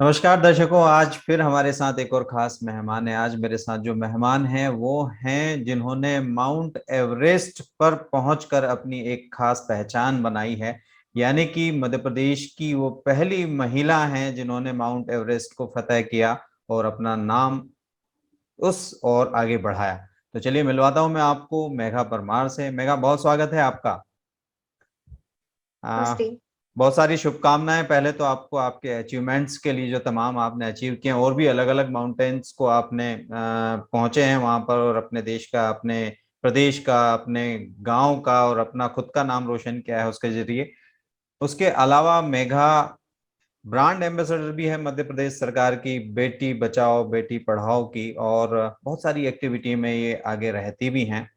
नमस्कार दर्शकों। आज फिर हमारे साथ एक और खास मेहमान है। आज मेरे साथ जो मेहमान हैं वो हैं जिन्होंने माउंट एवरेस्ट पर पहुंचकर अपनी एक खास पहचान बनाई है। यानी कि मध्य प्रदेश की वो पहली महिला हैं जिन्होंने माउंट एवरेस्ट को फतह किया और अपना नाम उस और आगे बढ़ाया। तो चलिए मिलवाता हूं मैं आपको मेघा परमार से। मेघा, बहुत स्वागत है आपका। आ, नमस्ते। बहुत सारी शुभकामनाएं पहले तो आपको, आपके अचीवमेंट्स के लिए जो तमाम आपने अचीव किए हैं, और भी अलग अलग माउंटेन्स को आपने पहुंचे हैं वहां पर, और अपने देश का, अपने प्रदेश का, अपने गांव का और अपना खुद का नाम रोशन किया है उसके जरिए। उसके अलावा मेघा ब्रांड एम्बेसडर भी है मध्य प्रदेश सरकार की बेटी बचाओ बेटी पढ़ाओ की, और बहुत सारी एक्टिविटी में ये आगे रहती भी हैं।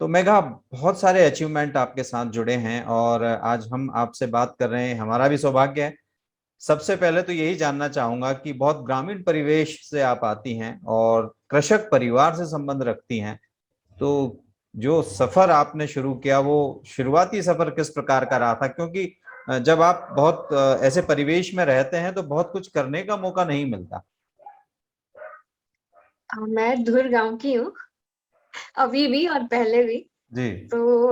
तो मेघा, बहुत सारे अचीवमेंट आपके साथ जुड़े हैं और आज हम आपसे बात कर रहे हैं, हमारा भी सौभाग्य है। सबसे पहले तो यही जानना चाहूंगा कि बहुत ग्रामीण परिवेश से आप आती हैं और कृषक परिवार से संबंध रखती हैं। तो जो सफर आपने शुरू किया, वो शुरुआती सफर किस प्रकार का रहा था? क्योंकि जब आप बहुत ऐसे परिवेश में रहते हैं तो बहुत कुछ करने का मौका नहीं मिलता। मैं धुर गांव की हूँ, अभी भी और पहले भी। जी। तो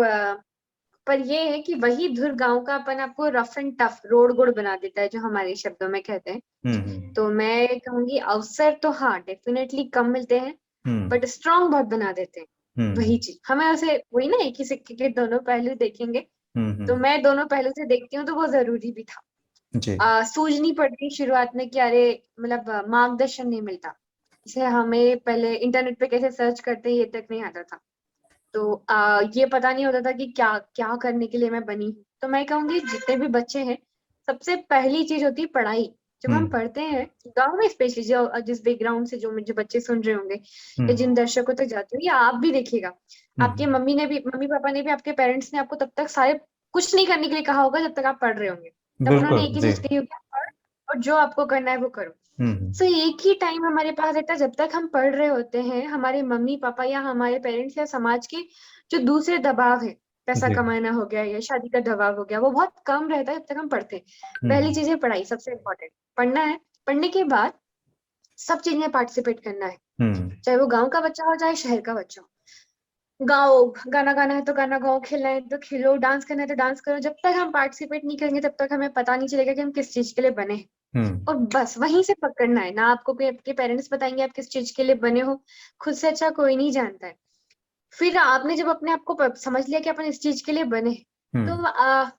पर ये है कि वही धुर गांव का अपन आपको रफ एंड टफ रोड गोड बना देता है, जो हमारे शब्दों में कहते हैं। हम्म। तो मैं कहूंगी अवसर तो हाँ डेफिनेटली कम मिलते हैं, हम्म। बट स्ट्रांग बहुत बना देते हैं। वही हम्म। चीज हमें उसे वही ना, एक ही सिक्के के दोनों पहलू देखेंगे। तो हम्म। मैं दोनों पहलू से देखती हूँ, तो वो जरूरी भी था। जी। सूझनी पड़ती शुरुआत में कि अरे मतलब मार्गदर्शन नहीं मिलता। जैसे हमें पहले इंटरनेट पे कैसे सर्च करते हैं ये तक नहीं आता था। तो ये पता नहीं होता था कि क्या क्या करने के लिए मैं बनी हूँ। तो मैं कहूंगी जितने भी बच्चे हैं, सबसे पहली चीज होती है पढ़ाई। जब हम हम्म। पढ़ते हैं गांव में, स्पेशली जो जिस बैकग्राउंड से जो बच्चे सुन रहे होंगे या हम्म। जिन दर्शकों तक जाते हो, या आप भी देखिएगा, आपके हम्म। मम्मी पापा ने भी, आपके पेरेंट्स ने आपको तब तक सारे कुछ नहीं करने के लिए कहा होगा जब तक आप पढ़ रहे होंगे। तब उन्होंने बिल्कुल एक ही जी। चीज कही होगी, आप पढ़ और जो आपको करना है वो करो। हम्म। सो एक ही टाइम हमारे पास रहता है जब तक हम पढ़ रहे होते हैं। हमारे मम्मी पापा या हमारे पेरेंट्स या समाज के जो दूसरे दबाव है, पैसा जी। कमाना हो गया या शादी का दबाव हो गया, वो बहुत कम रहता है जब तक हम पढ़ते हैं। पहली हम्म। चीज है पढ़ाई, सबसे इम्पोर्टेंट पढ़ना है। पढ़ने के बाद सब चीज में पार्टिसिपेट करना है, हम्म। चाहे वो गांव का बच्चा हो चाहे शहर का बच्चा हो। गाओ, गाना गाना है तो गाना गाओ, खेलना है तो खेलो, डांस करना है तो डांस करो। जब तक हम पार्टिसिपेट नहीं करेंगे तब तक हमें पता नहीं चलेगा कि हम किस चीज के लिए बने हैं। हम्म। और बस वहीं से पकड़ना है ना, आपको कोई आपके पेरेंट्स बताएंगे आप किस चीज के लिए बने हो, खुद से अच्छा कोई नहीं जानता है। फिर आपने जब अपने आप को समझ लिया कि अपन इस चीज के लिए बने हैं, तो हम्म।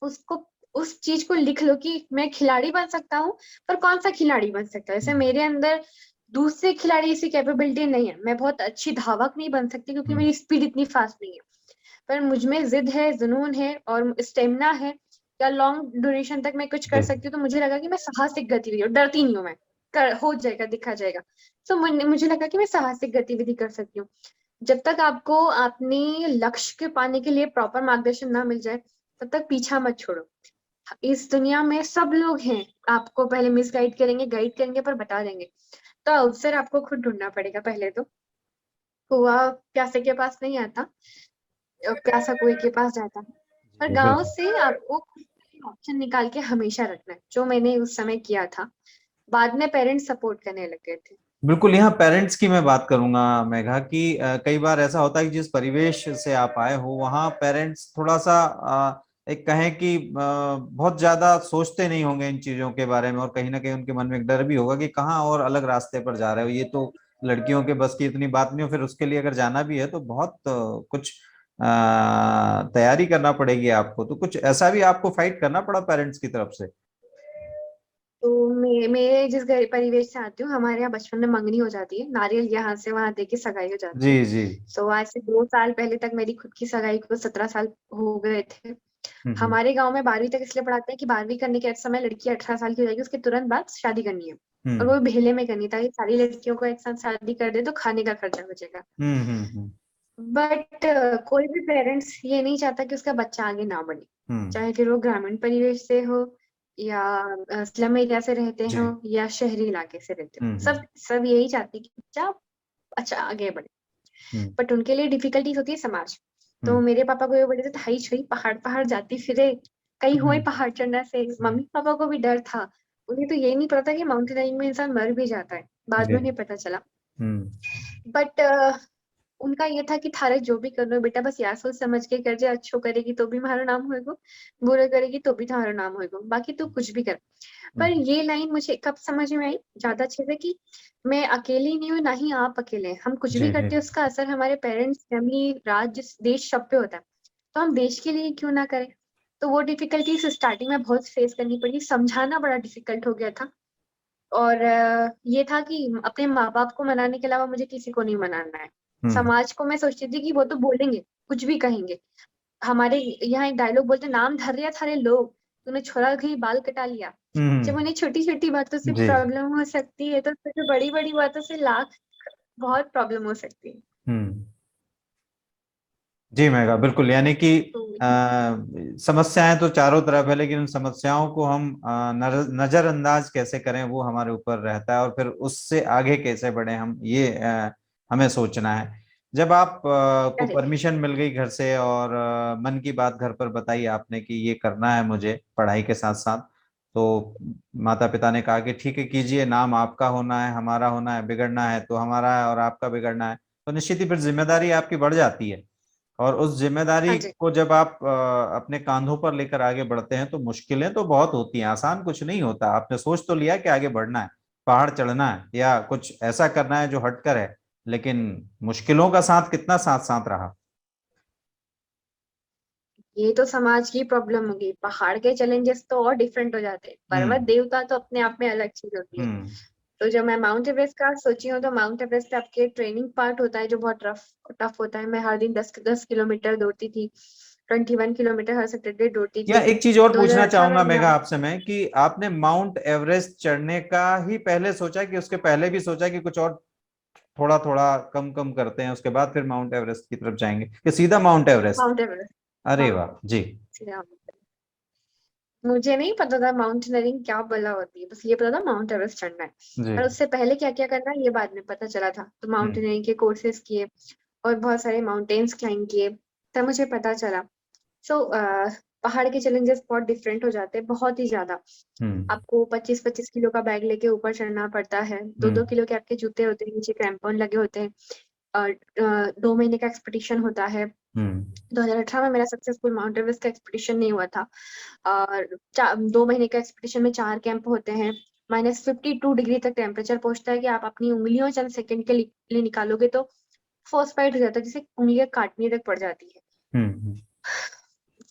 उसको उस चीज को लिख लो कि मैं खिलाड़ी बन सकता हूँ। पर कौन सा खिलाड़ी बन सकता है? जैसे मेरे अंदर दूसरे खिलाड़ी ऐसी कैपेबिलिटी नहीं है, मैं बहुत अच्छी धावक नहीं बन सकती क्योंकि हम्म। मेरी स्पीड इतनी फास्ट नहीं है। पर मुझ में जिद है, जुनून है और स्टेमिना है, या लॉन्ग ड्यूरेशन तक मैं कुछ कर जी। सकती हूँ। तो मुझे लगा कि मैं साहसिक गतिविधि, और डरती नहीं हूँ मैं, कर हो जाएगा, दिखा जाएगा। तो मुझे लगा कि मैं साहसिक गतिविधि कर सकती हूँ। जब तक आपको अपने लक्ष्य के पाने के लिए प्रॉपर मार्गदर्शन ना मिल जाए, तब तक पीछा मत छोड़ो। इस दुनिया में सब लोग हैं, आपको पहले मिस गाइड करेंगे पर बता देंगे। तो अवसर आपको खुद ढूंढना पड़ेगा पहले तो। कुआं प्यासे के पास नहीं आता, प्यासा कुएं के पास जाता है। पर जी गांव बिल्कुल। से आपको ऑप्शन निकाल के हमेशा रखना है, जो मैंने उस समय किया था। बाद में पेरेंट्स सपोर्ट करने लग गए थे। बिल्कुल, यहाँ पेरेंट्स की मैं बात करूंगा मेघा कि कई बार ऐसा होता है कि जिस परिवेश से आप आए हो वहाँ पेरेंट्स थोड़ा सा एक कहें कि बहुत ज्यादा सोचते नहीं होंगे इन चीजों के बारे में, और कहीं ना कहीं उनके मन में एक डर भी होगा कि कहाँ और अलग रास्ते पर जा रहे हो, ये तो लड़कियों के बस की इतनी बात नहीं हो। फिर उसके लिए अगर जाना भी है तो बहुत कुछ तैयारी करना पड़ेगी आपको। तो कुछ ऐसा भी आपको फाइट करना पड़ा पेरेंट्स की तरफ से? तो मेरे जिस घर परिवेश से आती हूँ, हमारे यहाँ बचपन में मंगनी हो जाती है, नारियल यहाँ से वहां दे के सगाई हो जाती जी। है। जी। सो आज से 2 साल पहले तक मेरी खुद की सगाई को 17 साल हो गए थे। हम्म। हमारे गांव में 12वीं तक इसलिए पढ़ाते हैं कि 12वीं करने के समय लड़की 18 साल की हो जाएगी, उसके तुरंत बाद शादी करनी है। और हम्म। वो भी भेले में करनी है, ताकि सारी लड़कियों को एक साथ शादी कर दे तो खाने का खर्चा बचेगा। हम्म। हम्म। हम्म। बट कोई भी पेरेंट्स ये नहीं चाहता कि उसका बच्चा आगे ना बढ़े, हम्म। चाहे फिर वो ग्रामीण परिवेश से हो या स्लम एरिया से रहते जी। हो या शहरी इलाके से रहते हम्म। हो। सब सब यही चाहते हैं कि बच्चा अच्छा आगे बढ़े। हम्म। बट उनके लिए डिफिकल्टीज होती है समाज। तो हम्म। मेरे पापा को ये बोले थे, हाई छुई पहाड़ पहाड़ जाती फिरे, कहीं हुए हम्म। पहाड़ चढ़ना से। मम्मी पापा को भी डर था, उन्हें तो यही नहीं पता कि माउंटेनियरिंग में इंसान मर भी जाता है, बाद जी। में उन्हें पता चला। हम्म। बट उनका ये था कि थारे जो भी करना बेटा बस यार सोच समझ के कर जे, अच्छो करेगी तो भी हमारा नाम होएगा, बुरे करेगी तो भी तुम्हारा नाम होएगा, बाकी तो कुछ भी कर। पर हम्म। ये लाइन मुझे कब समझ में आई ज्यादा अच्छे से, कि मैं अकेली नहीं हूँ, ना ही आप अकेले हैं। हम कुछ भी जी जी। करते हैं उसका असर हमारे पेरेंट्स, फैमिली, राज्य, देश सब पे होता है। तो हम देश के लिए क्यों ना करें। तो वो डिफिकल्टीज स्टार्टिंग में बहुत फेस करनी पड़ी, समझाना बड़ा डिफिकल्ट हो गया था। और ये था कि अपने माँ बाप को मनाने के अलावा मुझे किसी को नहीं मनाना है। हम्म। समाज को मैं सोचती थी कि वो तो बोलेंगे, कुछ भी कहेंगे। हमारे यहाँ एक डायलॉग बोलते, नाम धर रिया थारे लोग, तूने छोरा कहीं बाल कटा लिया। जब हम्म। उन्हें छोटी छोटी बातों से जी। प्रॉब्लम हो सकती है, तो फिर बड़ी बड़ी बातों से लाख बहुत प्रॉब्लम हो सकती है। हम्म। जी मेघा, बिल्कुल। यानी कि तो समस्याएं तो चारों तरफ है, लेकिन उन समस्याओं को हम नजरअंदाज कैसे करें वो हमारे ऊपर रहता है, और फिर उससे आगे कैसे बढ़े हम, ये हमें सोचना है। जब आप को करेक्ट। परमिशन मिल गई घर से, और मन की बात घर पर बताई आपने कि ये करना है मुझे पढ़ाई के साथ साथ, तो माता पिता ने कहा कि ठीक है कीजिए, नाम आपका होना है, हमारा होना है, बिगड़ना है तो हमारा है और आपका बिगड़ना है, तो निश्चित ही फिर जिम्मेदारी आपकी बढ़ जाती है। और उस हाँ जिम्मेदारी जी। को जब आप अपने कांधों पर लेकर आगे बढ़ते हैं तो मुश्किलें तो बहुत होती हैं, आसान कुछ नहीं होता। आपने सोच तो लिया कि आगे बढ़ना है, पहाड़ चढ़ना है या कुछ ऐसा करना है जो हटकर है, लेकिन मुश्किलों का साथ कितना साथ साथ रहा। ये तो समाज की प्रॉब्लम होगी, पहाड़ के चैलेंजेस तो और डिफरेंट हो जाते हैं, पर्वत हम्म। देवता तो अपने आप में अलग चीज होती है। हम्म। तो जब मैं माउंट एवरेस्ट का सोची हूँ, तो माउंट एवरेस्ट पे आपके ट्रेनिंग पार्ट होता है जो बहुत टफ टफ होता है। मैं हर दिन 10 10 किलोमीटर दौड़ती थी, 21 किलोमीटर हर सैटरडे दौड़ती या थी। एक चीज और पूछना 2018 में चाहूंगा मेरा मेघा आपसे मैं, कि आपने माउंट एवरेस्ट चढ़ने का ही पहले सोचा, कि उसके पहले भी सोचा कि कुछ और थोड़ा थोड़ा कम कम करते हैं उसके बाद फिर माउंट एवरेस्ट की तरफ जाएंगे, कि सीधा माउंट एवरेस्ट? Mount Everest. अरे हाँ, वाह जी। सीधा। मुझे नहीं पता था माउंटेनियरिंग क्या बला होती है, बस ये पता था माउंट एवरेस्ट चढ़ना है। जी। पर उससे पहले क्या क्या करना है ये बाद में पता चला था। तो हम्म। माउंटेनियरिंग के कोर्सेज किए और बहुत सारे माउंटेन्स क्लाइंब किए, तब मुझे पता चला। सो पहाड़ के चैलेंजेस बहुत डिफरेंट हो जाते हैं, बहुत ही ज्यादा। हम्म। आपको 25 25 किलो का बैग लेके ऊपर चढ़ना पड़ता है, 2 2 किलो के आपके जूते होते हैं, नीचे क्रैम्पन लगे होते हैं। और 2 महीने का एक्सपीडिशन होता है। हम्म। 2018 में मेरा सक्सेसफुल माउंट एवरेस्ट का एक्सपीडिशन नहीं हुआ था। और 2 महीने का एक्सपीडिशन में 4 कैंप होते हैं। -52 डिग्री तक टेम्परेचर पहुंचता है, कि आप अपनी उंगलियों चंद सेकंड के लिए निकालोगे तो फर्स्ट फाइट हो जाता है, जिसे उंगलियां काटने तक पड़ जाती है। हम्म।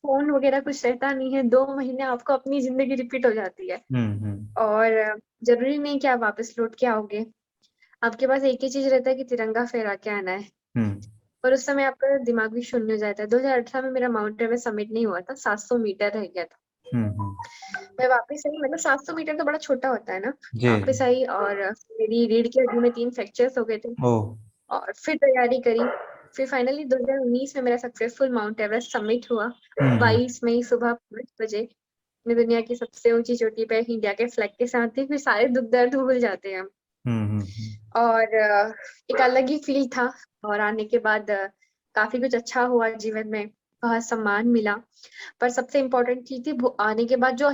फोन वगैरह कुछ रहता नहीं है, 2 महीने आपको अपनी जिंदगी रिपीट हो जाती है। हम्म। और जरूरी नहीं कि आप वापस लौट के आओगे। आपके पास एक ही चीज रहता है कि तिरंगा फहरा के आना है। हम्म। और उस समय आपका दिमाग भी शून्य हो जाता है। 2018 में मेरा माउंट एवरेस्ट समिट नहीं हुआ था, 700 मीटर रह गया था। हम्म। मैं वापस आई, मतलब 700 मीटर तो बड़ा छोटा होता है ना। जी। वापस आई और मेरी रीढ़ की हड्डी में 3 फ्रैक्चर्स हो गए थे। ओ। और फिर तैयारी करी। फिर फाइनली 2019 में मेरा सक्सेसफुल माउंट एवरेस्ट समिट हुआ। हम्म। 22 मई सुबह 5 बजे। मैं दुनिया की सबसे ऊंची चोटी पे इंडिया के फ्लैग के साथ थी, फिर सारे दुख दर्द भूल जाते हैं हम। हम्म। और एक अलग ही फील था। और आने के बाद काफी कुछ अच्छा हुआ जीवन में, बहुत सम्मान मिला। पर सबसे इम्पोर्टेंट चीज थी वो आने के बाद जो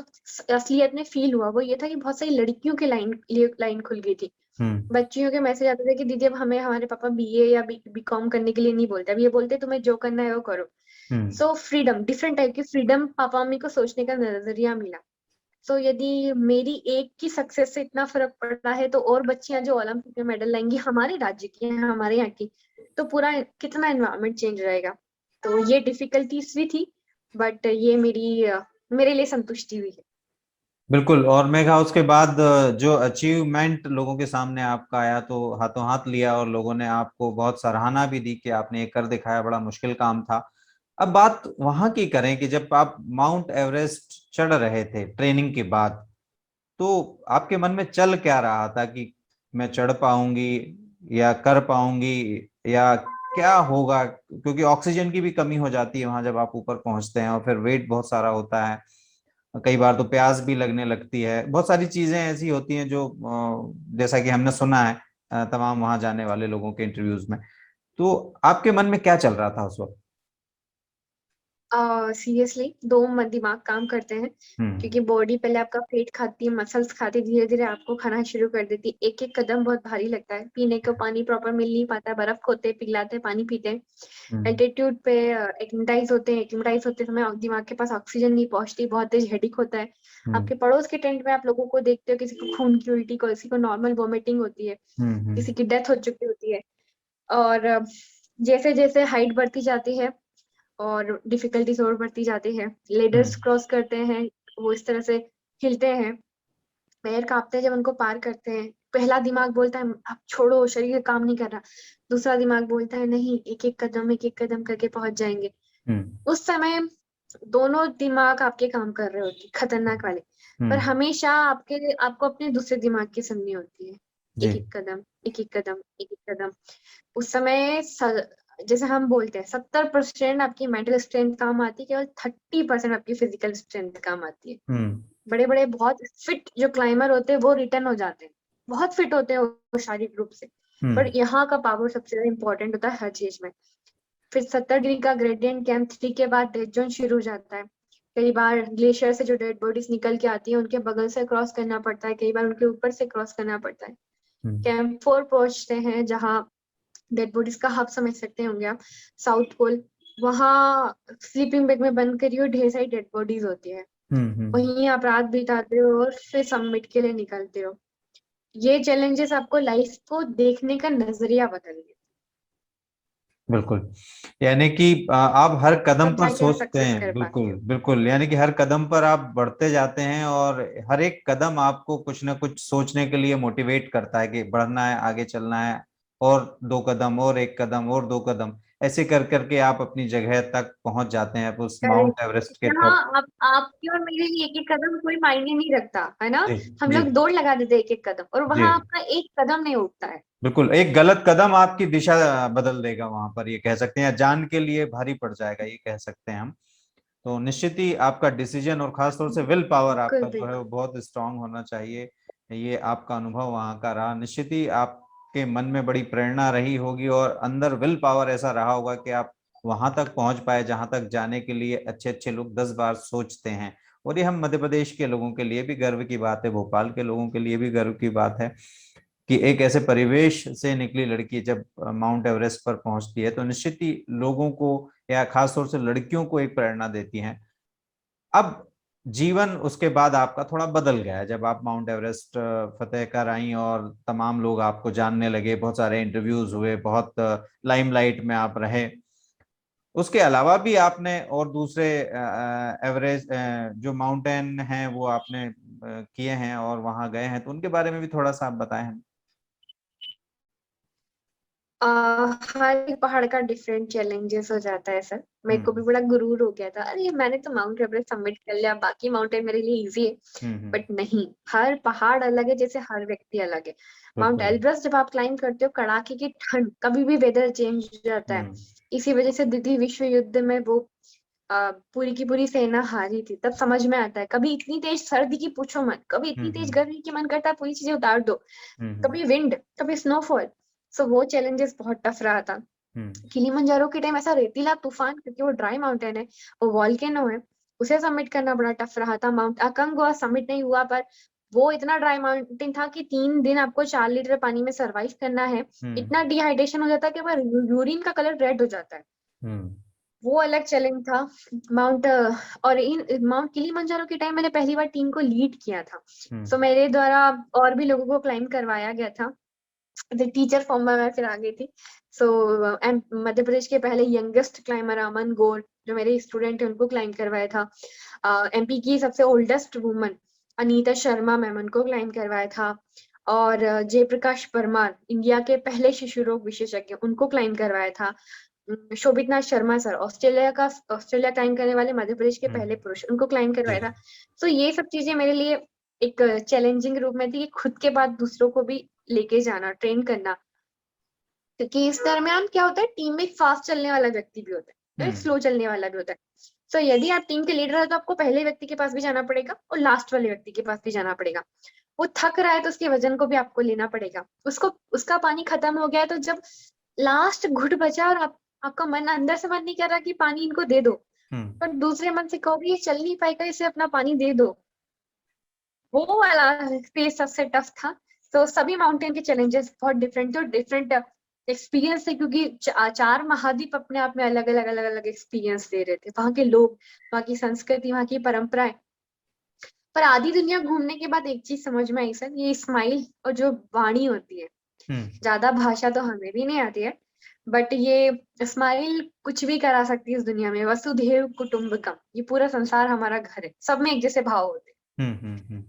असलियत में फील हुआ, वो ये था कि बहुत सारी लड़कियों के लाइन खुल गई थी। हम्म। बच्चियों के मैसेज आते थे कि दीदी अब हमें हमारे पापा बीए या बीकॉम करने के लिए नहीं बोलते, अब ये बोलते तुम्हें जो करना है वो करो। हम्म। सो फ्रीडम, डिफरेंट टाइप की फ्रीडम पापा मम्मी को सोचने का नजरिया मिला। सो यदि मेरी एक की सक्सेस से इतना फर्क पड़ता है, तो और बच्चियां जो ओलंपिक में मेडल लाएंगी हमारे राज्य की हैं, हमारे यहाँ की, तो पूरा कितना एनवायरनमेंट चेंज रहेगा। तो ये डिफिकल्टीज भी थी, बट ये मेरे लिए संतुष्टि हुई है। बिल्कुल। और मेघा, उसके बाद जो अचीवमेंट लोगों के सामने आपका आया तो हाथों हाथ लिया, और लोगों ने आपको बहुत सराहना भी दी कि आपने ये कर दिखाया, बड़ा मुश्किल काम था। अब बात वहां की करें कि जब आप माउंट एवरेस्ट चढ़ रहे थे ट्रेनिंग के बाद, तो आपके मन में चल क्या रहा था कि मैं चढ़ पाऊंगी या कर पाऊंगी, या क्या होगा? क्योंकि ऑक्सीजन की भी कमी हो जाती है वहां जब आप ऊपर पहुंचते हैं, और फिर वेट बहुत सारा होता है, कई बार तो प्यास भी लगने लगती है, बहुत सारी चीजें ऐसी होती हैं जो जैसा कि हमने सुना है तमाम वहां जाने वाले लोगों के इंटरव्यूज में। तो आपके मन में क्या चल रहा था उस वक्त? सीरियसली दिमाग काम करते हैं, क्योंकि बॉडी पहले आपका पेट खाती है, मसल्स खाती है, धीरे धीरे आपको खाना शुरू कर देती है। एक एक कदम बहुत भारी लगता है, पीने को पानी प्रॉपर मिल नहीं पाता है, बर्फ खोते पिघलाते पानी पीते हैं, एल्टीट्यूड पे एक्लिमेटाइज होते समय दिमाग के पास ऑक्सीजन नहीं पहुंचती, बहुत तेज हेडिक होता है। आपके पड़ोस के टेंट में आप लोगों को देखते हो, किसी को खून की उल्टी, किसी को नॉर्मल वोमिटिंग होती है, किसी की डेथ हो चुकी होती है। और जैसे जैसे हाइट बढ़ती जाती है और डिफिकल्टीज और बढ़ती जाती है, लेडर्स क्रॉस करते हैं, वो इस तरह से हिलते हैं, पैर कांपते हैं जब उनको पार करते हैं। पहला दिमाग बोलता है अब छोड़ो, शरीर काम नहीं कर रहा। दूसरा दिमाग बोलता है नहीं, एक एक कदम करके पहुंच जाएंगे। उस समय दोनों दिमाग आपके काम कर रहे होते हैं, खतरनाक वाले। पर हमेशा आपको अपने दूसरे दिमाग की सुननी होती है। एक एक कदम, एक एक कदम, एक एक कदम। उस समय जैसे हम बोलते हैं 70% आपकी मेंटल स्ट्रेंथ काम आती है, केवल 30% आपकी फिजिकल स्ट्रेंथ काम आती है। बड़े बड़े बहुत फिट जो क्लाइंबर होते हैं वो रिटर्न हो जाते हैं, बहुत फिट होते हैं वो शारीरिक रूप से। पर यहाँ का पावर सबसे ज्यादा इंपॉर्टेंट होता है हर चीज में। फिर 70 डिग्री का ग्रेडियंट कैंप 3 के बाद डेड जोन शुरू हो जाता है। कई बार ग्लेशियर से जो डेड बॉडीज निकल के आती है उनके बगल से क्रॉस करना पड़ता है, कई बार उनके ऊपर से क्रॉस करना पड़ता है। कैंप 4 पहुंचते हैं, जहाँ डेड बॉडीज का हब समझ सकते होंगे आप, साउथ पोल। वहाँ स्लीपिंग बैग में बंद करी हुई ढेर सारी डेड बॉडीज होती है। वहीं आप रात बिताते हो और फिर सबमिट के लिए निकलते हो। ये चैलेंजेस आपको लाइफ को देखने का नजरिया बदल देते। बिल्कुल, यानी कि आप हर कदम तब पर जाके आप सोचते सक्सेस हैं। कर पाते बिल्कुल हो। बिल्कुल, यानी कि हर कदम पर आप बढ़ते जाते हैं और हर एक कदम आपको कुछ ना कुछ सोचने के लिए मोटिवेट करता है कि बढ़ना है, आगे चलना है, और 2 कदम और 1 कदम और 2 कदम, ऐसे कर करके आप अपनी जगह तक पहुंच जाते हैं, आप उस माउंट करेक्ट। एवरेस्ट के यहाँ टॉप। आपकी और मेरे लिए एक एक कदम कोई मायने नहीं रखता है ना। जी हम जी लोग दौड़ लगा देते हैं एक एक कदम, और जी, वहां आपका एक कदम नहीं उठता है। बिल्कुल, एक गलत कदम आपकी दिशा बदल देगा वहां पर, ये कह सकते हैं, या जान के लिए भारी पड़ जाएगा, ये कह सकते हैं हम। तो निश्चित ही आपका डिसीजन और खासतौर से विल पावर बिल्कुल आपका जो है वो बिल्कुल। बहुत स्ट्रांग होना चाहिए। ये आपका अनुभव वहां का रहा, निश्चित ही आपके मन में बड़ी प्रेरणा रही होगी और अंदर विल पावर ऐसा रहा होगा कि आप वहां तक पहुंच पाए जहां तक जाने के लिए अच्छे अच्छे लोग 10 बार सोचते हैं। और ये हम मध्य प्रदेश के लोगों के लिए भी गर्व की बात है, भोपाल के लोगों के लिए भी गर्व की बात है कि एक ऐसे परिवेश से निकली लड़की जब माउंट एवरेस्ट पर पहुंचती है तो निश्चित ही लोगों को या खासतौर से लड़कियों को एक प्रेरणा देती हैं। अब जीवन उसके बाद आपका थोड़ा बदल गया है, जब आप माउंट एवरेस्ट फतेह कर आई और तमाम लोग आपको जानने लगे, बहुत सारे इंटरव्यूज हुए, बहुत लाइमलाइट में आप रहे। उसके अलावा भी आपने और दूसरे एवरेज जो माउंटेन हैं वो आपने किए हैं और वहां गए हैं, तो उनके बारे में भी थोड़ा सा आप बताएं हमें। हर एक पहाड़ का डिफरेंट चैलेंजेस हो जाता है सर। मेरे को भी हम्म बड़ा गुरूर हो गया था, अरे मैंने तो माउंट एवरेस्ट सबमिट कर लिया, बाकी माउंटेन मेरे लिए इजी है। हम्म, बट नहीं, हर पहाड़ अलग है, जैसे हर व्यक्ति अलग है। माउंट बिल्कुल। एवरेस्ट जब आप क्लाइंब करते हो, कड़ाके की ठंड, कभी भी वेदर चेंज हो जाता है। हम्म इसी वजह से द्वितीय विश्व युद्ध में वो पूरी की पूरी सेना हारी थी। तब समझ में आता है, कभी इतनी तेज सर्दी की पूछो मत, कभी इतनी तेज हम्म गर्मी की मन करता है पूरी चीजें उतार दो, हम्म कभी विंड, कभी स्नोफॉल। सो वो चैलेंजेस बहुत टफ रहा था। हम्म किलिमंजारो के टाइम ऐसा रेतीला तूफान, क्योंकि वो ड्राई माउंटेन है, वो वॉल्केनो है, उसे सबमिट करना बड़ा टफ रहा था। माउंट अकंगुआ सबमिट नहीं हुआ, पर वो इतना ड्राई माउंटेन था कि 3 दिन आपको 4 लीटर पानी में सरवाइव करना है। हम्म इतना डिहाइड्रेशन हो जाता है कि हमारे यूरिन का कलर रेड हो जाता है। हम्म वो अलग चैलेंज था। माउंट और इन माउंट किलिमंजारो के टाइम मैंने पहली बार टीम को लीड किया था। सो हम्म मेरे द्वारा और भी लोगों को क्लाइम करवाया गया था। टीचर फॉर्म में मैं फिर आ गई थी। सो मध्य प्रदेश के पहले यंगेस्ट क्लाइमर अमन गौर, जो मेरे स्टूडेंट थे, उनको क्लाइम करवाया था। एमपी की सबसे oldest woman Anita Sharma ma'am, उनको क्लाइम करवाया था। और जयप्रकाश परमार, इंडिया के पहले शिशु रोग विशेषज्ञ, उनको क्लाइम करवाया था। शोभितनाथ शर्मा सर, ऑस्ट्रेलिया क्लाइम करने वाले मध्य प्रदेश के हम्म, पहले पुरुष, उनको क्लाइम जी। करवाया था। तो ये सब चीजें मेरे लिए एक चैलेंजिंग रूप में थी, कि खुद के बाद दूसरों को भी लेके जाना, ट्रेन करना। क्योंकि इस दरमियान क्या होता है, टीम में एक फास्ट चलने वाला व्यक्ति भी होता है, एक हम्म स्लो चलने वाला भी होता है। तो यदि आप टीम के लीडर है, तो आपको पहले व्यक्ति के पास भी जाना पड़ेगा और लास्ट वाले व्यक्ति के पास भी जाना पड़ेगा। वो थक रहा है तो उसके वजन को भी आपको लेना पड़ेगा। उसको उसका पानी खत्म हो गया है, तो जब लास्ट घुट बचा और आपका मन अंदर से मन नहीं कर रहा कि पानी इनको दे दो, हम्म। पर दूसरे मन से कहोगे ये चल नहीं पाएगा, इसे अपना पानी दे दो, वो वाला फेज सबसे टफ था। तो सभी माउंटेन के चैलेंजेस बहुत डिफरेंट थे और डिफरेंट एक्सपीरियंस थे, क्योंकि चार महाद्वीप अपने आप में अलग अलग अलग अलग एक्सपीरियंस दे रहे थे, वहाँ के लोग, वहाँ की संस्कृति, वहाँ की परंपराएं। पर आधी दुनिया घूमने के बाद एक चीज समझ में आई सर, ये स्माइल और जो वाणी होती है, हम्म। ज्यादा भाषा तो हमें भी नहीं आती है, बट ये स्माइल कुछ भी करा सकती है इस दुनिया में। वसुधैव कुटुंबकम, ये पूरा संसार हमारा घर है, सब में एक जैसे भाव होते हैं।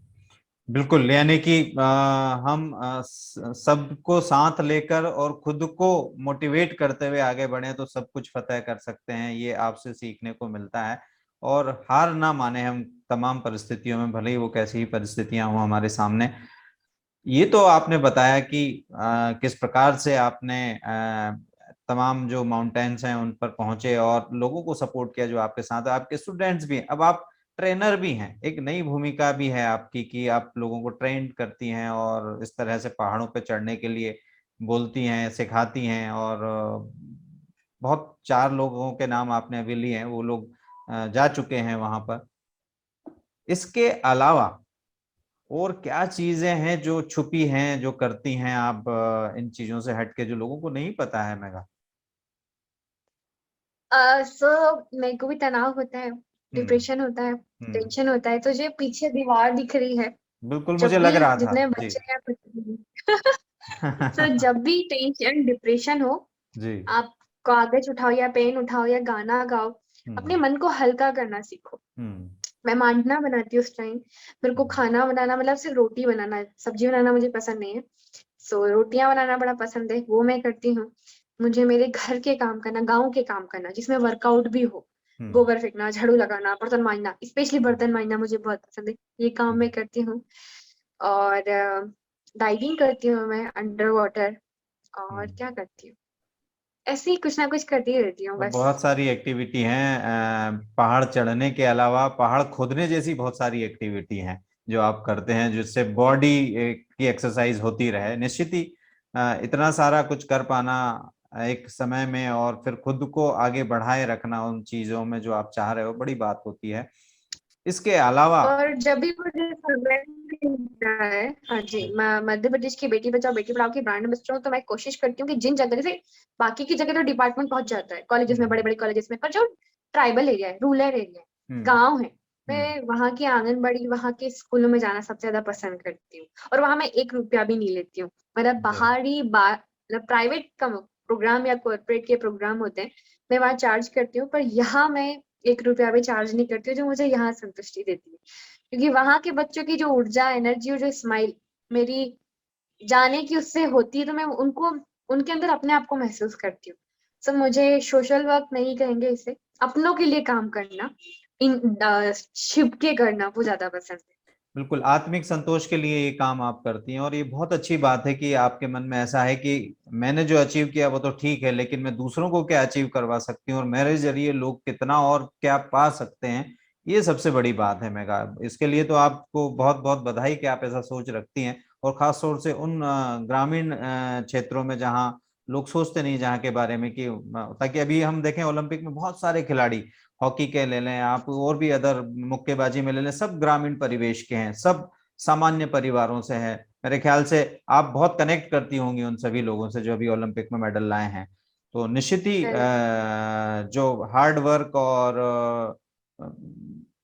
बिल्कुल, यानी कि हम सबको साथ लेकर और खुद को मोटिवेट करते हुए आगे बढ़े तो सब कुछ फतेह कर सकते हैं, ये आपसे सीखने को मिलता है। और हार ना माने हम तमाम परिस्थितियों में, भले ही वो कैसी ही परिस्थितियां हों हमारे सामने। ये तो आपने बताया कि किस प्रकार से आपने तमाम जो माउंटेन्स हैं उन पर पहुंचे और लोगों को सपोर्ट किया जो आपके साथ है, आपके स्टूडेंट्स भी हैं, अब आप ट्रेनर भी हैं, एक नई भूमिका भी है आपकी कि आप लोगों को ट्रेन करती हैं और इस तरह से पहाड़ों पर चढ़ने के लिए बोलती हैं, सिखाती हैं। और बहुत 4 लोगों के नाम आपने अभी लिए हैं, वो लोग जा चुके हैं वहां पर। इसके अलावा और क्या चीजें हैं जो छुपी हैं, जो करती हैं आप इन चीजों से हटके, जो लोगों को नहीं पता है मेगा? सो मेरे को भी तनाव होता है, हम्म। डिप्रेशन होता है, हम्म। टेंशन होता है। तो जो पीछे दीवार दिख रही है, बिल्कुल, मुझे जब लग भी रहा था जितने जी। बच्चे हैं कुछ भी तो जब भी टेंशन डिप्रेशन हो, जी। आप कागज उठाओ या पेन उठाओ या गाना गाओ, अपने हम्म। मन को हल्का करना सीखो। हम्म। मैं मांडना बनाती हूँ उस टाइम। मेरे को हम्म। खाना बनाना, मतलब सिर्फ रोटी बनाना, सब्जी बनाना मुझे पसंद नहीं है। सो रोटियां बनाना बड़ा पसंद है, वो मैं करती हूँ। मुझे मेरे घर के काम करना, गाँव के काम करना जिसमें वर्कआउट भी हो, हम्म। गोबर फेंकना, झाड़ू लगाना, बर्तन मांजना, स्पेशली बर्तन मांजना मुझे बहुत पसंद है, ये काम मैं करती हूँ। और डाइविंग करती हूँ मैं अंडर वाटर। और हम्म। क्या करती हूँ, ऐसे ही कुछ ना कुछ करती रहती हूँ तो बस। बहुत सारी एक्टिविटी हैं, पहाड़ चढ़ने के अलावा पहाड़ खोदने जैसी बहुत सारी एक्टिविटी हैं जो आप करते हैं, जिससे बॉडी की एक्सरसाइज होती रहे। निश्चित ही इतना सारा कुछ कर पाना एक समय में और फिर खुद को आगे बढ़ाए रखना उन चीजों में जो आप चाह रहे हो, बड़ी बात होती है। इसके अलावा और जब भी मुझे समय मिलता है, हाँ जी, मैं मध्य प्रदेश की बेटी बचाओ बेटी पढ़ाओ की ब्रांड एम्बेसडर हूँ, तो मैं कोशिश करती हूँ कि जिन जगह से, बाकी की जगह तो डिपार्टमेंट पहुंच जाता है कॉलेजेस में, हम्म। बड़े बड़े कॉलेजेस में, पर जो ट्राइबल एरिया है, रूरल एरिया है, हम्म। गाँव है, हम्म। मैं वहाँ की आंगनबाड़ी, वहाँ के स्कूलों में जाना सबसे ज्यादा पसंद करती हूँ। और वहां मैं 1 रुपया भी नहीं लेती हूँ। मतलब जी। बाहरी मतलब प्राइवेट का प्रोग्राम या कॉर्पोरेट के प्रोग्राम होते हैं, मैं वहाँ चार्ज करती हूँ, पर यहाँ मैं 1 रुपया भी चार्ज नहीं करती हूँ, जो मुझे यहाँ संतुष्टि देती है। क्योंकि वहां के बच्चों की जो ऊर्जा, एनर्जी और जो स्माइल मेरी जाने की उससे होती है, तो मैं उनको, उनके अंदर अपने आप को महसूस करती हूँ। सो मुझे सोशल वर्क नहीं कहेंगे इसे, अपनों के लिए काम करना, इन छिप के करना वो ज्यादा पसंद है। बिल्कुल, आत्मिक संतोष के लिए ये काम आप करती हैं, और ये बहुत अच्छी बात है कि आपके मन में ऐसा है कि मैंने जो अचीव किया वो तो ठीक है, लेकिन मैं दूसरों को क्या अचीव करवा सकती हूँ और मेरे जरिए लोग कितना और क्या पा सकते हैं। ये सबसे बड़ी बात है मेगा। इसके लिए तो आपको बहुत बहुत बधाई कि आप ऐसा सोच रखती हैं, और खास तौर से उन ग्रामीण क्षेत्रों में जहाँ लोग सोचते नहीं, जहाँ के बारे में कि ताकि अभी हम देखें ओलंपिक में बहुत सारे खिलाड़ी, हॉकी के ले लें आप, और भी अदर मुक्केबाजी में ले लें, सब ग्रामीण परिवेश के हैं, सब सामान्य परिवारों से हैं। मेरे ख्याल से आप बहुत कनेक्ट करती होंगी उन सभी लोगों से जो अभी ओलंपिक में मेडल लाए हैं। तो निश्चित ही करेक्ट। जो हार्ड वर्क और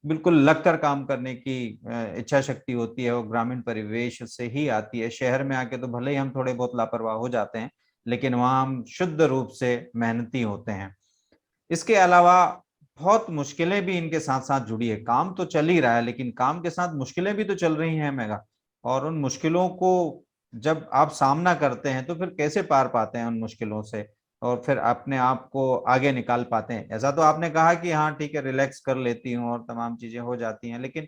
बिल्कुल लगकर काम करने की इच्छा शक्ति होती है, वो ग्रामीण परिवेश से ही आती है। शहर में आके तो भले ही हम थोड़े बहुत लापरवाह हो जाते हैं, लेकिन वहाँ हम शुद्ध रूप से मेहनती होते हैं। इसके अलावा बहुत मुश्किलें भी इनके साथ साथ जुड़ी है। काम तो चल ही रहा है, लेकिन काम के साथ मुश्किलें भी तो चल रही हैं मेगा। और उन मुश्किलों को जब आप सामना करते हैं तो फिर कैसे पार पाते हैं उन मुश्किलों से, और फिर अपने आप को आगे निकाल पाते हैं? ऐसा तो आपने कहा कि हाँ ठीक है, रिलैक्स कर लेती हूँ और तमाम चीजें हो जाती हैं, लेकिन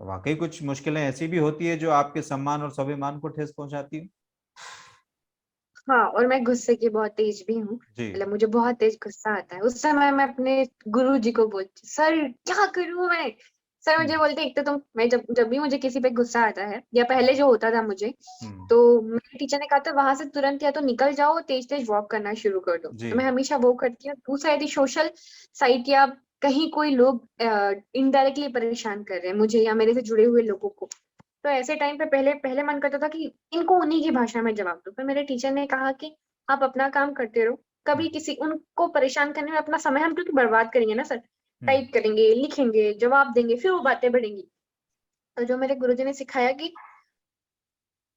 वाकई कुछ मुश्किलें ऐसी भी होती है जो आपके सम्मान और स्वाभिमान को ठेस पहुंचाती है? हाँ, और मैं गुस्से की बहुत तेज भी हूँ। जी। मतलब मुझे बहुत तेज गुस्सा आता है, उस समय मैं अपने गुरु जी को बोलती, सर क्या करूँ मैं। सर मुझे हम्म। बोलते, एक तो तुम, मैं जब जब भी मुझे किसी पे गुस्सा आता है, या पहले जो होता था मुझे, हम्म। तो मेरे टीचर ने कहा था वहां से तुरंत या तो निकल जाओ, तेज तेज वॉक करना शुरू कर दो, जी। तो मैं हमेशा वो करती हूँ। दूसरा, यदि सोशल साइट या कहीं कोई लोग इनडायरेक्टली परेशान कर रहे हैं मुझे या मेरे से जुड़े हुए लोगों को, तो ऐसे टाइम पे पहले पहले मन करता था कि इनको उन्हीं की भाषा में जवाब दो, पर मेरे टीचर ने कहा कि आप अपना काम करते रहो, कभी किसी उनको परेशान करने में अपना समय हम क्योंकि बर्बाद करेंगे ना सर, टाइप करेंगे, लिखेंगे, जवाब देंगे, फिर वो बातें बढ़ेंगी। तो जो मेरे गुरुजी ने सिखाया कि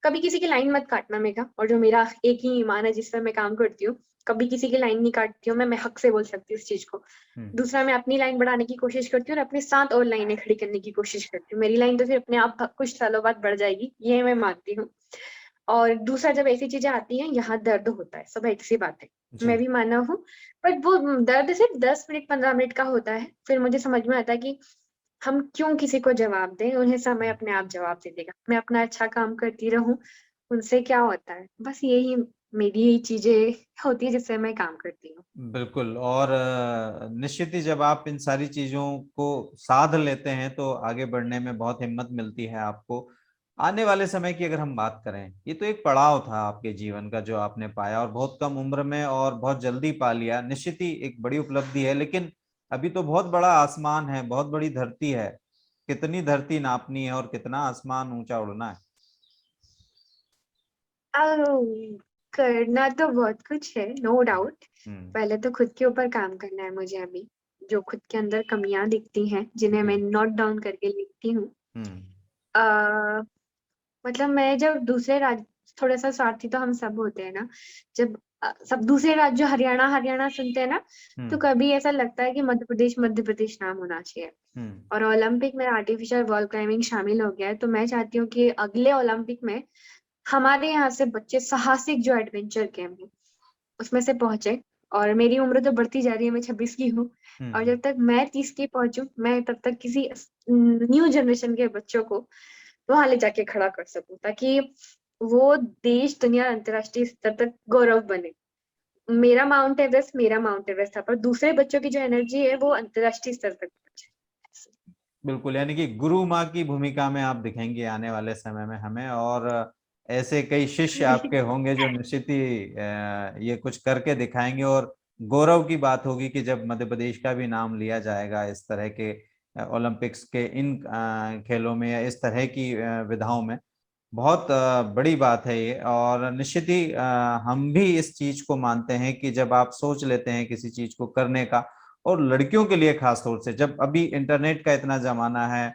कभी किसी की लाइन मत काटना मेघा, और जो मेरा एक ही ईमान है जिस पर मैं काम करती हूँ, कभी किसी की लाइन नहीं काटती हूँ मैं हक से बोल सकती हूँ इस चीज को। दूसरा, मैं अपनी लाइन बढ़ाने की कोशिश करती हूँ और अपने साथ और लाइनें खड़ी करने की कोशिश करती हूँ, मेरी लाइन तो फिर अपने आप कुछ सालों बाद बढ़ जाएगी, ये मैं मानती हूँ। और दूसरा, जब ऐसी चीजें आती हैं, यहाँ दर्द होता है, सब एक सी बात है, मैं जी। भी माना हूँ, बट वो दर्द सिर्फ 10 मिनट 15 मिनट का होता है, फिर मुझे समझ में आता है कि हम क्यों किसी को जवाब दें, उन्हें समय अपने आप जवाब दे देगा, मैं अपना अच्छा काम करती रहूं, उनसे क्या होता है, बस यही मेरी यही चीजें होती है जिससे मैं काम करती हूँ। बिल्कुल। और निश्चित ही जब आप इन सारी चीजों को साध लेते हैं तो आगे बढ़ने में बहुत हिम्मत मिलती है आपको। आने वाले समय की अगर हम बात करें, ये तो एक पड़ाव था आपके जीवन का जो आपने पाया, और बहुत कम उम्र में और बहुत जल्दी पा लिया, निश्चित ही एक बड़ी उपलब्धि है। लेकिन अभी तो बहुत बड़ा आसमान है, बहुत बड़ी धरती है। कितनी धरती नापनी है और कितना आसमान ऊंचा उड़ना है। अब करना तो बहुत कुछ है, नो डाउट। हम्म। पहले तो खुद के ऊपर काम करना है मुझे अभी, जो खुद के अंदर कमियां दिखती हैं जिन्हें जी। मैं नोट डाउन करके लिखती हूँ। हम्म। आ, मतलब मैं जब दूसरे राज्य, थोड़ा सा स्वार्थी तो हम सब होते हैं ना, जब सब दूसरे राज्य हरियाणा हरियाणा सुनते हैं ना, तो हम्म। कभी ऐसा लगता है कि मध्य प्रदेश नाम होना चाहिए। हम्म। और ओलंपिक में आर्टिफिशियल वॉल क्लाइंबिंग शामिल हो गया है, तो मैं चाहती हूँ कि अगले ओलंपिक में हमारे यहाँ से बच्चे साहसिक जो एडवेंचर गेम है उसमें से पहुंचे। और मेरी उम्र तो बढ़ती जा रही है, मैं 26 की हूँ, और हम्म। जब तक मैं 30 की पहुंचू, मैं तब तक किसी न्यू जनरेशन के बच्चों को वहां ले जाके खड़ा कर सकूं, ताकि वो देश दुनिया अंतर्राष्ट्रीय स्तर तक गौरव बने। मेरा माउंट एवरेस्ट था, पर दूसरे बच्चों की जो एनर्जी है वो अंतर्राष्ट्रीय स्तर तक पहुंचे। बिल्कुल, यानी कि गुरु माँ की भूमिका में आप दिखेंगे आने वाले समय में हमें। और ऐसे कई शिष्य आपके होंगे जो निश्चित ही ये कुछ करके दिखाएंगे। और गौरव की बात होगी कि जब मध्य प्रदेश का भी नाम लिया जाएगा इस तरह के ओलंपिक्स के इन खेलों में या इस तरह की विधाओं में। बहुत बड़ी बात है ये। और निश्चित ही हम भी इस चीज को मानते हैं कि जब आप सोच लेते हैं किसी चीज को करने का, और लड़कियों के लिए खास तौर से, जब अभी इंटरनेट का इतना जमाना है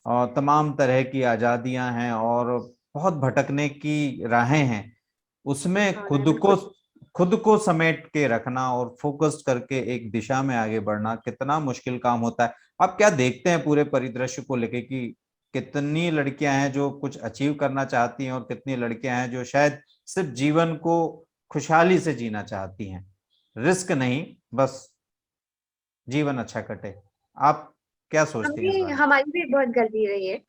और तमाम तरह की आजादियां हैं और बहुत भटकने की राहें हैं, उसमें हाँ बिल्कुल। खुद को समेट के रखना और फोकस करके एक दिशा में आगे बढ़ना कितना मुश्किल काम होता है। आप क्या देखते हैं पूरे परिदृश्य को लेके कि कितनी लड़कियां हैं जो कुछ अचीव करना चाहती हैं और कितनी लड़कियां हैं जो शायद सिर्फ जीवन को खुशहाली से जीना चाहती हैं, रिस्क नहीं, बस जीवन अच्छा कटे। आप क्या सोचती हैं इस हमने बारे में? हमारी भी बहुत गलती रही है,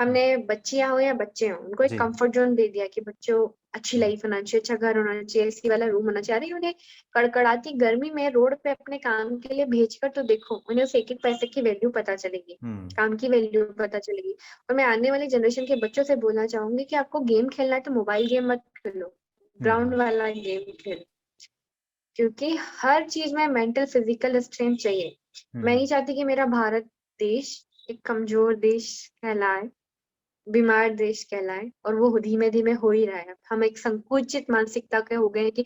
हमने बच्चियां हो या बच्चे हो उनको एक जी। कंफर्ट जोन दे दिया कि बच्चों अच्छी हम्म। लाइफ होना चाहिए, अच्छा घर होना चाहिए, एसी वाला रूम होना चाहिए। अरे उन्हें कड़कड़ाती गर्मी में रोड पे अपने काम के लिए भेजकर तो देखो, उन्हें उस एक एक पैसे की वैल्यू पता चलेगी, हम्म। काम की वैल्यू पता चलेगी। और मैं आने वाली जनरेशन के बच्चों से बोलना चाहूंगी कि आपको गेम खेलना है तो मोबाइल गेम मत खेलो, ग्राउंड हम्म। वाला गेम खेलो, क्योंकि हर चीज में मेंटल फिजिकल स्ट्रेंथ चाहिए। मैं हम्म। नहीं चाहती कि मेरा भारत देश एक कमजोर देश कहलाए, बीमार देश कहलाए, और वो धीमे धीमे हो ही रहा है। हम एक संकुचित मानसिकता के हो गए हैं कि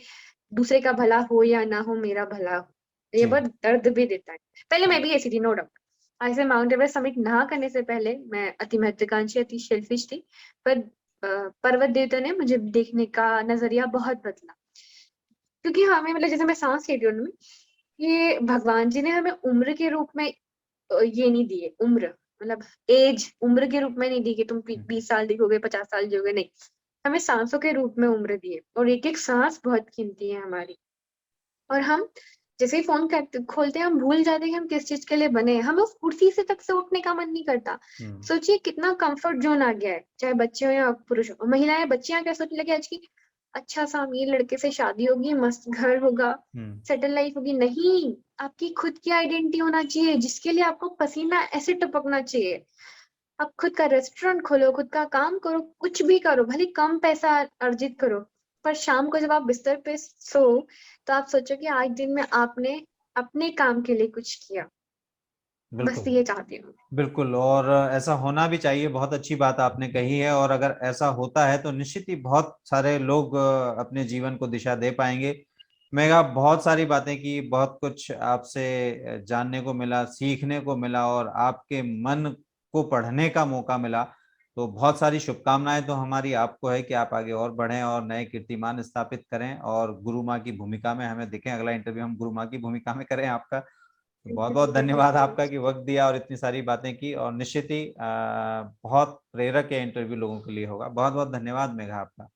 दूसरे का भला हो या ना हो, मेरा भला हो। ये जी। बहुत दर्द भी देता है। पहले मैं भी ऐसी थी, नो डाउट। ऐसे माउंट एवरेस्ट समिट ना करने से पहले मैं अति महत्वाकांक्षी, अति सेल्फिश थी, पर पर्वत देवता ने मुझे देखने का नजरिया बहुत बदला। क्योंकि हमें मतलब जैसे मैं सांस ले रही हूँ ना, ये भगवान जी ने हमें उम्र के रूप में ये नहीं दिए, उम्र मतलब एज उम्र के रूप में नहीं दी कि तुम हम्म। 20 साल जियोगे, 50 साल जियोगे, नहीं। हमें सांसों के रूप में उम्र दिए, और एक एक सांस बहुत कीमती है हमारी। और हम जैसे ही फोन करते खोलते हैं, हम भूल जाते हैं कि हम किस चीज के लिए बने हैं, हमें उस कुर्सी से तक से उठने का मन नहीं करता। हम्म। सोचिए कितना कंफर्ट जोन आ गया है, चाहे बच्चे हो या पुरुष हो। महिलाएं, बच्चियां क्या सोचने लगी आज की, अच्छा सा अमीर लड़के से शादी होगी, मस्त घर होगा, हम्म। सेटल लाइफ होगी। नहीं, आपकी खुद की आइडेंटिटी होना चाहिए जिसके लिए आपको पसीना ऐसे टपकना चाहिए। आप खुद का रेस्टोरेंट खोलो, खुद का काम करो, कुछ भी करो, भले कम पैसा अर्जित करो, पर शाम को जब आप बिस्तर पे सो, तो आप सोचो कि आज दिन में आपने अपने काम के लिए कुछ किया। बस बिल्कुल ये चाहती हूँ। बिल्कुल, और ऐसा होना भी चाहिए। बहुत अच्छी बात आपने कही है, और अगर ऐसा होता है तो निश्चित ही बहुत सारे लोग अपने जीवन को दिशा दे पाएंगे। मेगा बहुत सारी बातें की, बहुत कुछ आपसे जानने को मिला, सीखने को मिला, और आपके मन को पढ़ने का मौका मिला। तो बहुत सारी शुभकामनाएं तो हमारी आपको है कि आप आगे और बढ़ें और नए कीर्तिमान स्थापित करें और गुरु माँ की भूमिका में हमें दिखें। अगला इंटरव्यू हम गुरु माँ की भूमिका में करें आपका। तो बहुत थैंक यू बहुत थैंक यू धन्यवाद सो आपका मच। कि वक्त दिया और इतनी सारी बातें की, और निश्चित ही बहुत प्रेरक है इंटरव्यू लोगों के लिए होगा। बहुत बहुत धन्यवाद मेघा आपका।